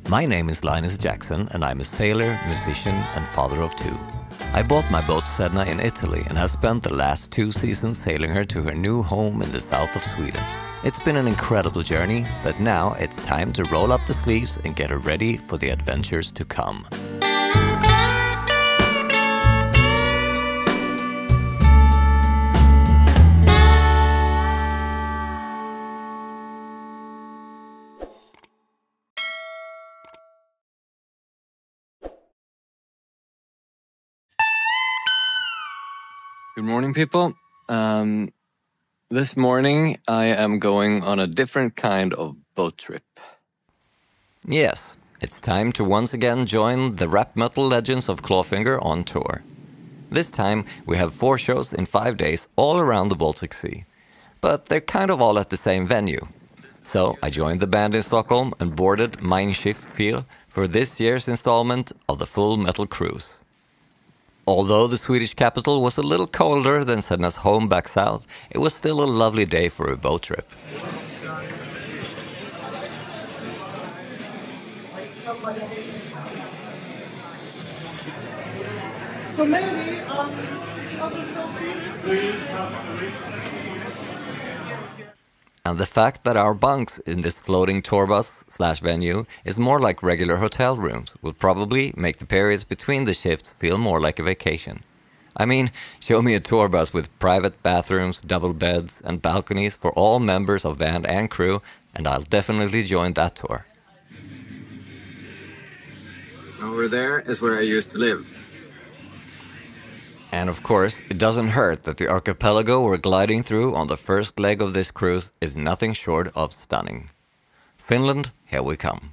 My name is Linus Jackson and I'm a sailor, musician and father of two. I bought my boat Sedna in Italy and have spent the last 2 seasons sailing her to her new home in the south of Sweden. It's been an incredible journey, but now it's time to roll up the sleeves and get her ready for the adventures to come. Good morning, people. This morning I am going on a different kind of boat trip. Yes, it's time to once again join the rap metal legends of Clawfinger on tour. This time we have 4 shows in 5 days all around the Baltic Sea. But they're kind of all at the same venue. So I joined the band in Stockholm and boarded Mein Schiff for this year's installment of the Full Metal Cruise. Although the Swedish capital was a little colder than Sedna's home back south, it was still a lovely day for a boat trip. So maybe And the fact that our bunks in this floating tour bus/venue is more like regular hotel rooms will probably make the periods between the shifts feel more like a vacation. I mean, show me a tour bus with private bathrooms, double beds and balconies for all members of band and crew, and I'll definitely join that tour. Over there is where I used to live. And of course, it doesn't hurt that the archipelago we're gliding through on the first leg of this cruise is nothing short of stunning. Finland, here we come.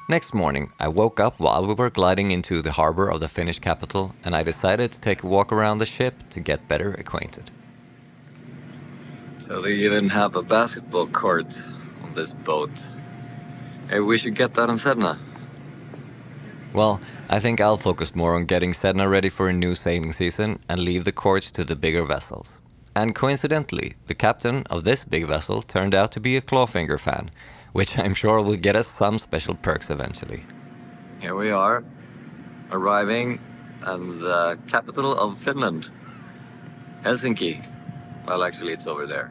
Next morning, I woke up while we were gliding into the harbor of the Finnish capital, and I decided to take a walk around the ship to get better acquainted. So they even have a basketball court on this boat. Maybe we should get that on Sedna. Well, I think I'll focus more on getting Sedna ready for a new sailing season and leave the courts to the bigger vessels. And coincidentally, the captain of this big vessel turned out to be a Clawfinger fan, which I'm sure will get us some special perks eventually. Here we are, arriving at the capital of Finland, Helsinki. Well, actually, it's over there.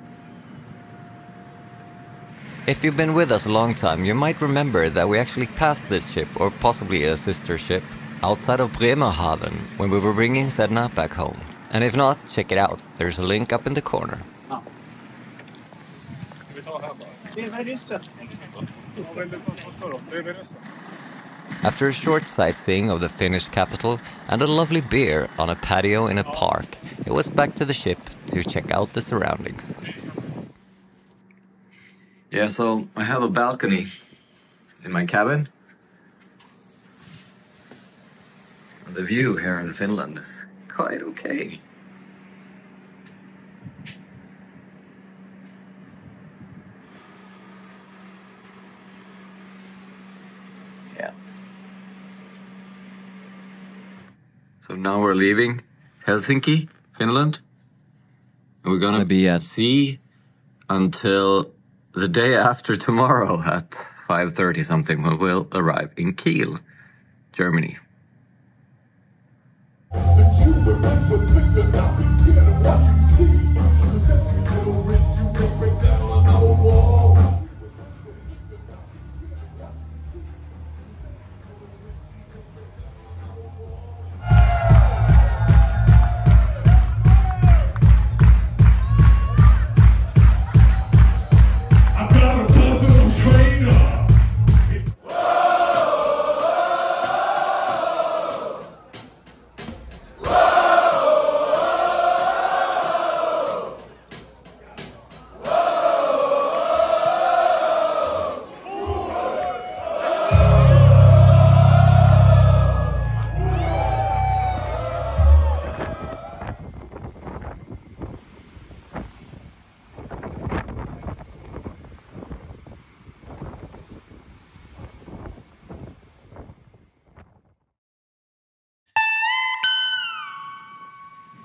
If you've been with us a long time, you might remember that we actually passed this ship, or possibly a sister ship, outside of Bremerhaven when we were bringing Sedna back home. And if not, check it out. There's a link up in the corner. After a short sightseeing of the Finnish capital and a lovely beer on a patio in a park, it was back to the ship to check out the surroundings. Yeah, so I have a balcony in my cabin. The view here in Finland is quite okay. Yeah. So now we're leaving Helsinki, Finland. And we're gonna be at sea until the day after tomorrow at 5:30 something when we'll arrive in Kiel, Germany.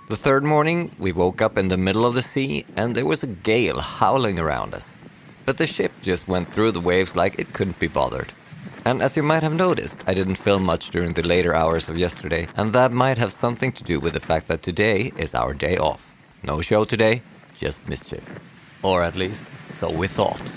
The third morning, we woke up in the middle of the sea and there was a gale howling around us. But the ship just went through the waves like it couldn't be bothered. And as you might have noticed, I didn't film much during the later hours of yesterday, and that might have something to do with the fact that today is our day off. No show today, just mischief. Or at least, so we thought.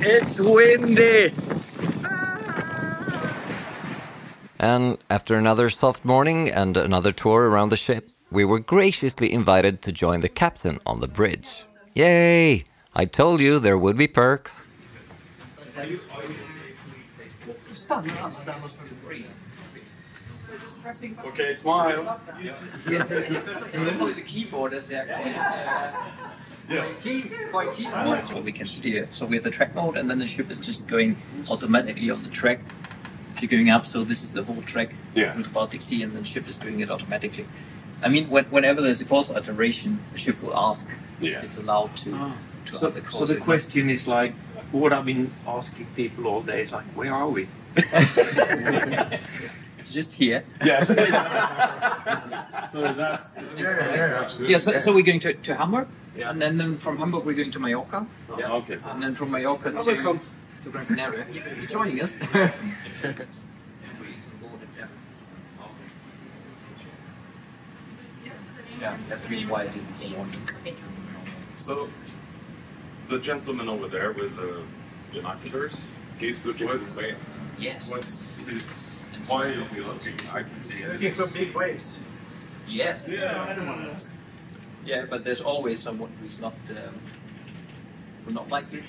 It's windy! And after another soft morning and another tour around the ship, we were graciously invited to join the captain on the bridge. Yay! I told you there would be perks. Okay, smile. Normally the keyboard is quite key. That's what we can steer. So we have the track mode, and then the ship is just going automatically on the track. If you're going up, so this is the whole track through the Baltic Sea, and then the ship is doing it automatically. I mean, whenever there's a course alteration, the ship will ask if it's allowed to have the course. So the question is like, what I've been asking people all day is like, where are we? It's just here. Yes. So that's yeah. So we're going to Hamburg, and then from Hamburg we're going to Mallorca. yeah, okay. And then from Mallorca to Gran Canaria. You're joining us. Yeah, that's the reason why I didn't see one. So, the gentleman over there with the binoculars, he's looking at the whale. Yes. What's his? Why is he looking? I can see it. Looking for big waves. Yes. Yeah. Yeah, but there's always someone who's not like it.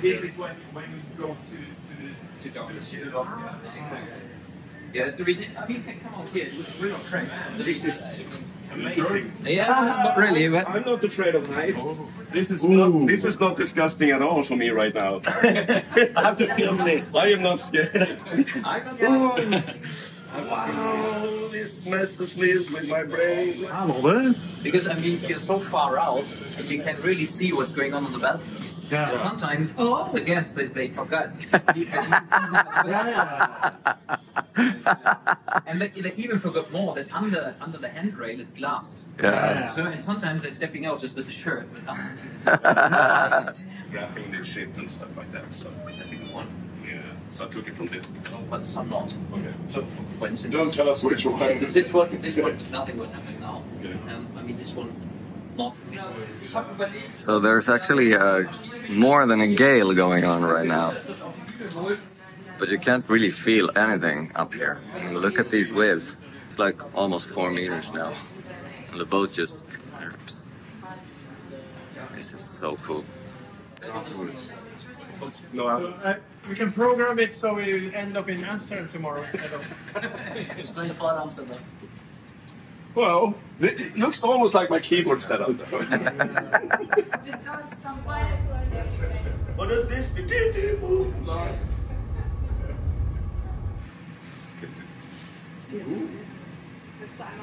This is when you go To dock the ship. Yeah, the reason. I mean, come on, kid. We're not trained. This is amazing. Yeah, not really, but I'm not afraid of heights. Oh. This is not disgusting at all for me right now. I have to film this. I am not scared. I got Wow, this messes me with my brain. because I mean you're so far out and you can really see what's going on the balconies. Yeah. And sometimes the guests they forgot. And they even forgot more that under the handrail it's glass. Yeah. So and sometimes they're stepping out just with a shirt. Wrapping the ship and stuff like that. So I think one. Yeah. So I took it from this. But some not. Okay. So for instance, Don't tell us which one. this one, nothing will happen now. Okay. I mean this one, not. So there's actually more than a gale going on right now. But you can't really feel anything up here. I mean, look at these waves. It's like almost 4 meters now. And the boat just... This is so cool. No, We can program it so we end up in Amsterdam tomorrow instead of. It's very far Amsterdam. well, it looks almost like my keyboard setup. What is this?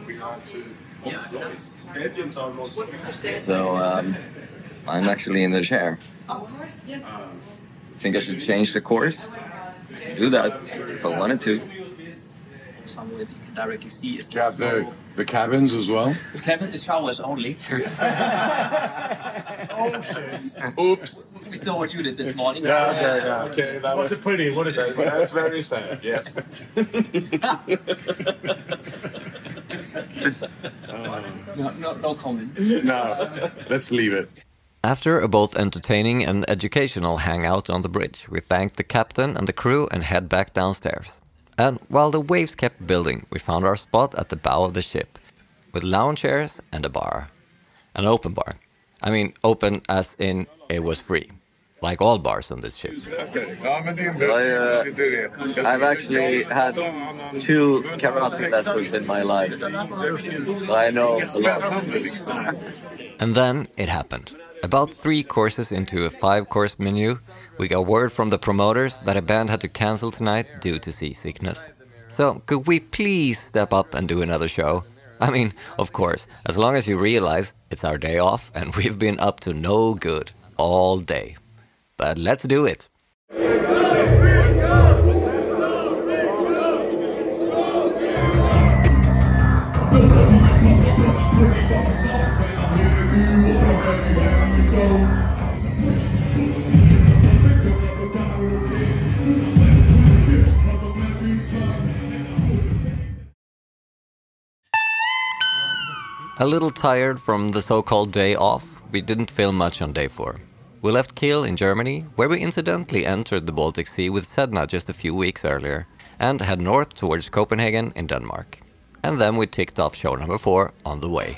We have to. Engines are most. So, I'm actually in the chair. Of course, yes. Think I should change the course? I can do that if I wanted to. Somewhere that you can directly see is You have the cabins as well? the cabin is showers only. Oh shit! Oops. We saw what you did this morning. Okay. That Was it pretty? What is it? That's very sad, yes. No comment. No, let's leave it. After a both entertaining and educational hangout on the bridge, we thanked the captain and the crew and head back downstairs. And while the waves kept building, we found our spot at the bow of the ship, with lounge chairs and a bar. An open bar. I mean, open as in it was free, like all bars on this ship. I've actually had 2 karate lessons in my life, so I know a lot. And then it happened. About 3 courses into a 5-course menu, We got word from the promoters that a band had to cancel tonight due to seasickness. So, could we please step up and do another show? I mean, of course, as long as you realize it's our day off and we've been up to no good all day. But let's do it! A little tired from the so-called day off, we didn't film much on day 4. We left Kiel in Germany, where we incidentally entered the Baltic Sea with Sedna just a few weeks earlier, and head north towards Copenhagen in Denmark. And then we ticked off show number 4 on the way.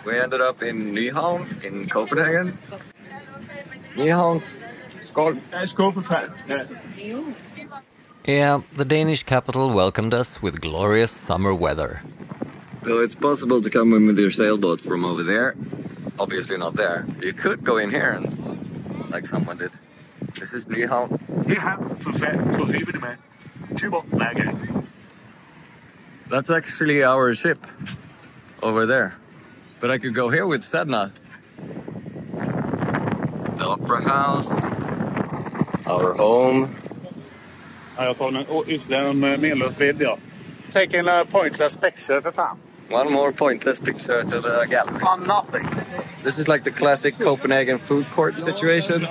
We ended up in Nyhavn in Copenhagen. Nyhavn. Skål. Skål for fan. Yeah, the Danish capital welcomed us with glorious summer weather. So it's possible to come in with your sailboat from over there. Obviously not there. You could go in here and like someone did. This is Nyhavn. Nyhavn for fan. For helvede, mand. Typer, mærke. That's actually our ship over there. But I could go here with Sedna. The Opera House. Our home. Jag tar ytterligare en medlös bild, ja. Taking a pointless picture för fan. One more pointless picture to the gallery. On nothing. This is like the classic Copenhagen food court situation.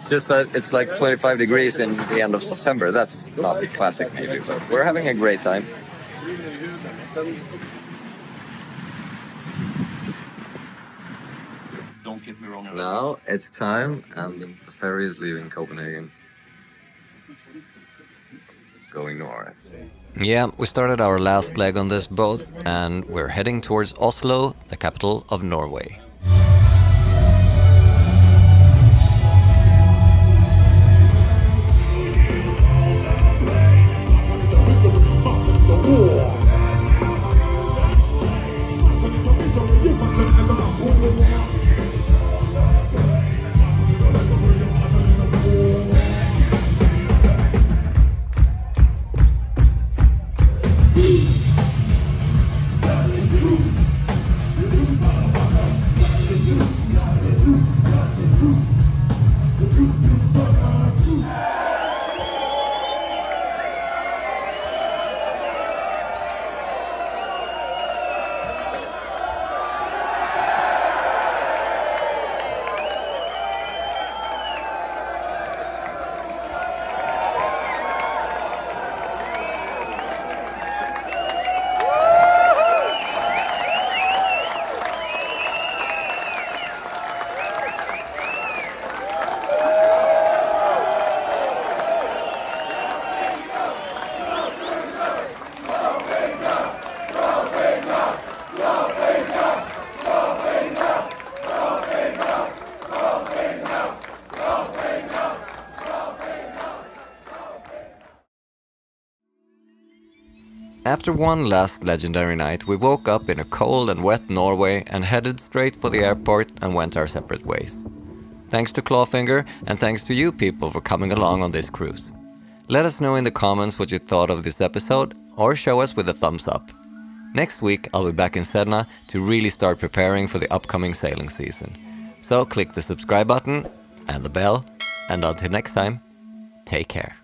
Just that it's like 25 degrees in the end of September. That's not classic maybe, but we're having a great time. Don't get me wrong. Now it's time and the ferry is leaving Copenhagen. Going north. Yeah, we started our last leg on this boat and we're heading towards Oslo, the capital of Norway. After one last legendary night, we woke up in a cold and wet Norway and headed straight for the airport and went our separate ways. Thanks to Clawfinger and thanks to you people for coming along on this cruise. Let us know in the comments what you thought of this episode or show us with a thumbs up. Next week I'll be back in Sedna to really start preparing for the upcoming sailing season. So click the subscribe button and the bell, and until next time, take care.